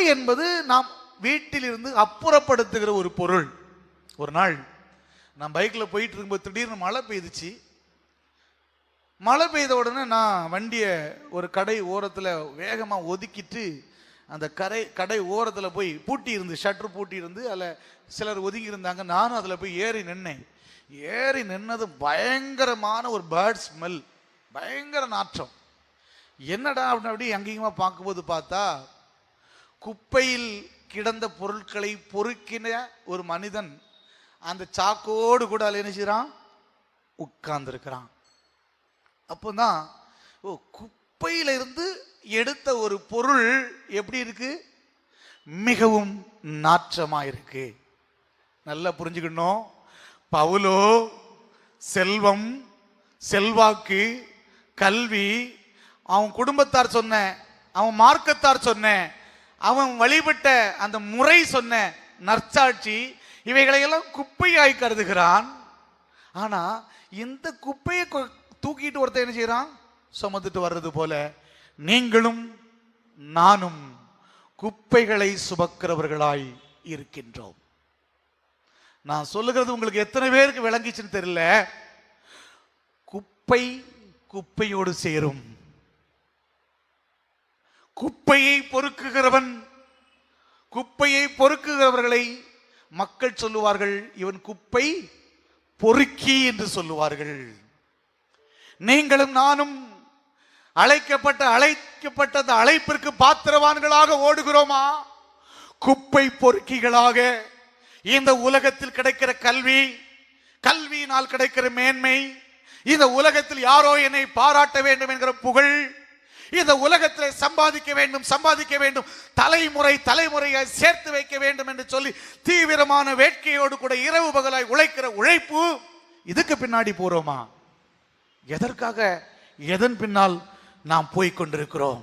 குப்பை என்பது நாம் வீட்டில் இருந்து அப்புறப்படுத்துகிற ஒரு பொருள். ஒரு நாள் நான் பைக்கில் போயிட்டு இருக்கும்போது திடீர்னு மழை பெய்துச்சு. மழை பெய்த உடனே நான் வண்டியை ஒரு கடை ஓரத்தில் வேகமாக ஒதுக்கிட்டு அந்த கடை ஓரத்தில் போய் பூட்டி இருந்து, ஷட்ரு பூட்டி இருந்து, அதில் சிலர் ஒதுங்கி இருந்தாங்க. நானும் அதில் போய் ஏறி நின்னேன். ஏறி நின்னது பயங்கரமான ஒரு பேர்ட் ஸ்மெல், பயங்கர நாற்றம். என்னடா அப்படின்னு அப்படி அங்கேயுமா பார்க்கும்போது பார்த்தா குப்பையில் கிடந்த பொருட்களை பொறுக்கின ஒரு மனிதன் அந்த சாக்கோடு கூட அதில் என்ன செய்றான், உட்கார்ந்துருக்கிறான். அப்போதான் குப்பையில இருந்து எடுத்த ஒரு பொருள் எப்படி இருக்கு, மிகவும் நாற்றமா இருக்கு. நல்லா புரிஞ்சுக்கணும். பவுலோ செல்வம், செல்வாக்கு, கல்வி, அவன் குடும்பத்தார் சொன்ன, அவன் மார்க்கத்தார் சொன்ன, அவன் வழிபட்ட அந்த முறை சொன்ன நற்சாட்சி, இவைகளையெல்லாம் குப்பையாய் கருதுகிறான். ஆனா இந்த குப்பையை தூக்கிட்டு ஒருத்தர் என்ன செய்யறான், சுமந்துட்டு வர்றது போல நீங்களும் நானும் குப்பைகளை சுமக்கிறவர்களாய் இருக்கின்றோம். நான் சொல்லுகிறது உங்களுக்கு எத்தனை பேருக்கு விளங்கிச்சுன்னு தெரியல. குப்பை குப்பையோடு சேரும். குப்பையை பொறுக்குகிறவன், குப்பையை பொறுக்குகிறவர்களை மக்கள் சொல்லுவார்கள், இவன் குப்பை பொறுக்கி என்று சொல்லுவார்கள். நீங்களும் நானும் அழைக்கப்பட்ட அந்த அழைப்பிற்கு பாத்திரவான்களாக ஓடுகிறோமா, குப்பை பொறுக்கிகளாக? இந்த உலகத்தில் கிடைக்கிற கல்வியினால் கிடைக்கிற மேன்மை, இந்த உலகத்தில் யாரோ என்னை பாராட்ட வேண்டும் என்கிற புகழ், இந்த உலகத்தில் சம்பாதிக்க வேண்டும், தலைமுறையாய் சேர்த்து வைக்க வேண்டும் என்று சொல்லி தீவிரமான வேட்கையோடு கூட இரவு பகலாய் உழைக்கிற உழைப்பு, இதுக்கு பின்னாடி போறோமா? எதற்காக, எதன் பின்னால் நாம் போய்கொண்டிருக்கிறோம்?